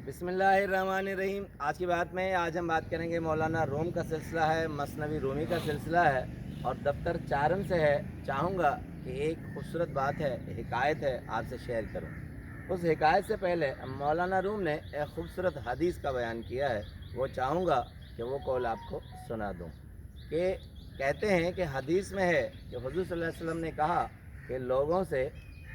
بسم اللہ الرحمن الرحیم۔ آج کی بات میں ہم بات کریں گے مولانا روم کا سلسلہ ہے، مثنوی رومی کا سلسلہ ہے اور دفتر چارم سے ہے۔ چاہوں گا کہ ایک خوبصورت بات ہے، حکایت ہے، آپ سے شیئر کروں۔ اس حکایت سے پہلے مولانا روم نے ایک خوبصورت حدیث کا بیان کیا ہے، وہ چاہوں گا کہ وہ قول آپ کو سنا دوں۔ کہ کہتے ہیں کہ حدیث میں ہے کہ حضور صلی اللہ علیہ وسلم نے کہا کہ لوگوں سے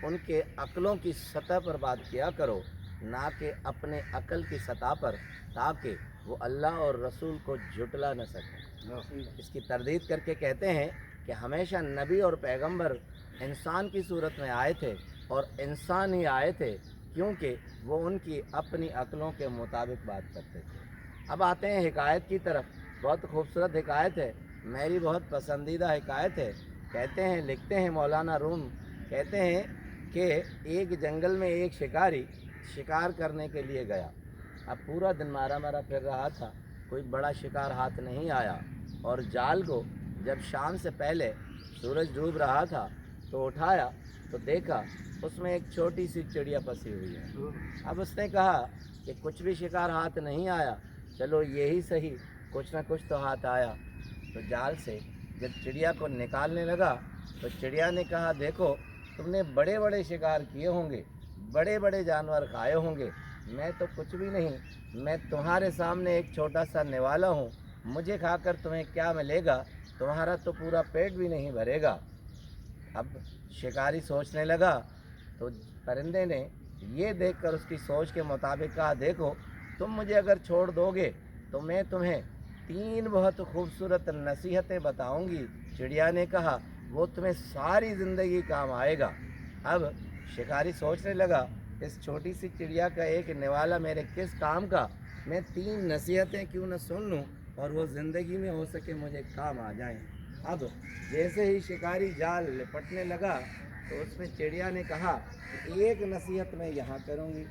ان کے عقلوں کی سطح پر بات کیا کرو، نہ کہ اپنے عقل کی سطح پر، تاکہ وہ اللہ اور رسول کو جھٹلا نہ سکیں۔ اس کی تردید کر کے کہتے ہیں کہ ہمیشہ نبی اور پیغمبر انسان کی صورت میں آئے تھے اور انسان ہی آئے تھے، کیونکہ وہ ان کی اپنی عقلوں کے مطابق بات کرتے تھے۔ اب آتے ہیں حکایت کی طرف۔ بہت خوبصورت حکایت ہے، میری بہت پسندیدہ حکایت ہے۔ کہتے ہیں، لکھتے ہیں مولانا روم، کہتے ہیں کہ ایک جنگل میں ایک شکاری شکار کرنے کے لیے گیا۔ اب پورا دن مارا پھر رہا تھا، کوئی بڑا شکار ہاتھ نہیں آیا، اور جال کو جب شام سے پہلے سورج ڈوب رہا تھا تو اٹھایا تو دیکھا اس میں ایک چھوٹی سی چڑیا پھنسی ہوئی ہے۔ اب اس نے کہا کہ کچھ بھی شکار ہاتھ نہیں آیا، چلو یہی صحیح، کچھ نہ کچھ تو ہاتھ آیا۔ تو جال سے جب چڑیا کو نکالنے لگا تو چڑیا نے کہا، دیکھو تم نے بڑے بڑے شکار کیے ہوں گے، بڑے بڑے جانور کھائے ہوں گے، میں تو کچھ بھی نہیں، میں تمہارے سامنے ایک چھوٹا سا نوالا ہوں، مجھے کھا کر تمہیں کیا ملے گا، تمہارا تو پورا پیٹ بھی نہیں بھرے گا۔ اب شکاری سوچنے لگا تو پرندے نے یہ دیکھ کر اس کی سوچ کے مطابق کہا، دیکھو تم مجھے اگر چھوڑ دو گے تو میں تمہیں 3 بہت خوبصورت نصیحتیں بتاؤں گی۔ چڑیا نے کہا، وہ تمہیں ساری زندگی کام آئے گا۔ اب شکاری سوچنے لگا، اس چھوٹی سی چڑیا کا ایک نوالا میرے کس کام کا، میں 3 نصیحتیں کیوں نہ سن لوں اور وہ زندگی میں ہو سکے مجھے کام آ جائیں۔ اب جیسے ہی شکاری جال لپٹنے لگا تو اس میں چڑیا نے کہا کہ ایک نصیحت میں یہاں کروں گی،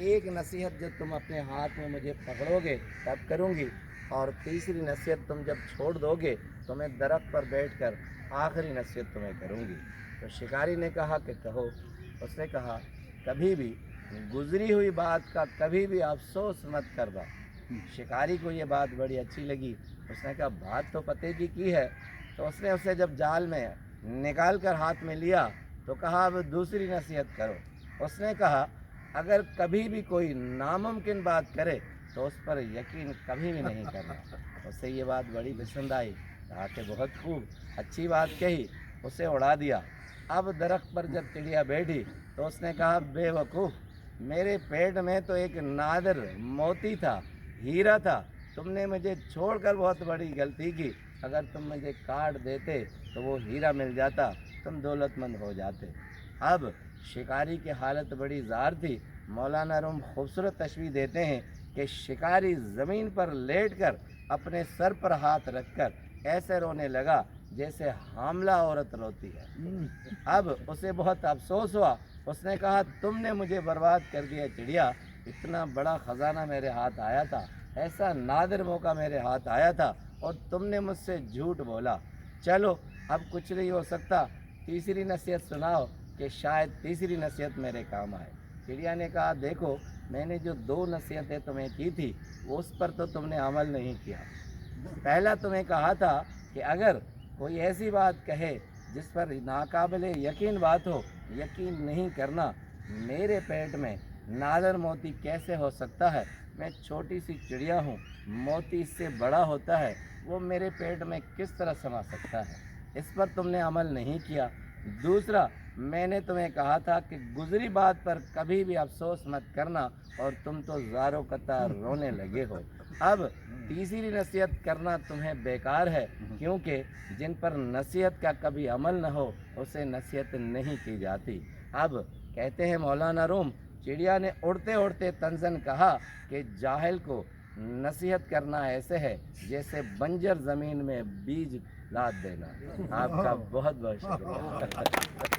ایک نصیحت جب تم اپنے ہاتھ میں مجھے پکڑو گے تب کروں گی، اور تیسری نصیحت تم جب چھوڑ دو گے تو میں درخت پر بیٹھ کر آخری نصیحت تمہیں کروں گی۔ تو شکاری نے کہا کہ کہو۔ اس نے کہا، کبھی بھی گزری ہوئی بات کا کبھی بھی افسوس مت کرنا۔ شکاری کو یہ بات بڑی اچھی لگی، اس نے کہا بات تو پتے کی ہے۔ تو اس نے اسے جب جال میں نکال کر ہاتھ میں لیا تو کہا، اب دوسری نصیحت کرو۔ اس نے کہا، اگر کبھی بھی کوئی ناممکن بات کرے تو اس پر یقین کبھی بھی نہیں کرنا۔ اسے یہ بات بڑی پسند آئی، کہا کہ بہت خوب، اچھی بات کہی، اسے اڑا دیا۔ اب درخت پر جب چڑیا بیٹھی تو اس نے کہا، بے وقوف، میرے پیٹ میں تو ایک نادر موتی تھا، ہیرا تھا، تم نے مجھے چھوڑ کر بہت بڑی غلطی کی، اگر تم مجھے کاٹ دیتے تو وہ ہیرا مل جاتا، تم دولت مند ہو جاتے۔ اب شکاری کی حالت بڑی زار تھی۔ مولانا روم خوبصورت تشبیہ دیتے ہیں کہ شکاری زمین پر لیٹ کر اپنے سر پر ہاتھ رکھ کر ایسے رونے لگا جیسے حاملہ عورت روتی ہے۔ اب اسے بہت افسوس ہوا، اس نے کہا، تم نے مجھے برباد کر دیا چڑیا، اتنا بڑا خزانہ میرے ہاتھ آیا تھا، ایسا نادر موقع میرے ہاتھ آیا تھا اور تم نے مجھ سے جھوٹ بولا۔ چلو اب کچھ نہیں ہو سکتا، تیسری نصیحت سناؤ کہ شاید تیسری نصیحت میرے کام آئے۔ چڑیا نے کہا، دیکھو میں نے جو 2 نصیحتیں تمہیں کی تھی اس پر تو تم نے عمل نہیں کیا۔ پہلا تمہیں کہا تھا کہ اگر کوئی ایسی بات کہے جس پر ناقابل یقین بات ہو، یقین نہیں کرنا۔ میرے پیٹ میں نادر موتی کیسے ہو سکتا ہے، میں چھوٹی سی چڑیا ہوں، موتی اس سے بڑا ہوتا ہے، وہ میرے پیٹ میں کس طرح سما سکتا ہے، اس پر تم نے عمل نہیں کیا۔ دوسرا، میں نے تمہیں کہا تھا کہ گزری بات پر کبھی بھی افسوس مت کرنا، اور تم تو زاروں قطار رونے لگے ہو۔ اب تیسری نصیحت کرنا تمہیں بیکار ہے، کیونکہ جن پر نصیحت کا کبھی عمل نہ ہو اسے نصیحت نہیں کی جاتی۔ اب کہتے ہیں مولانا روم، چڑیا نے اڑتے اڑتے طنزاً کہا کہ جاہل کو نصیحت کرنا ایسے ہے جیسے بنجر زمین میں بیج لاد دینا۔ آپ کا بہت بہت شکریہ۔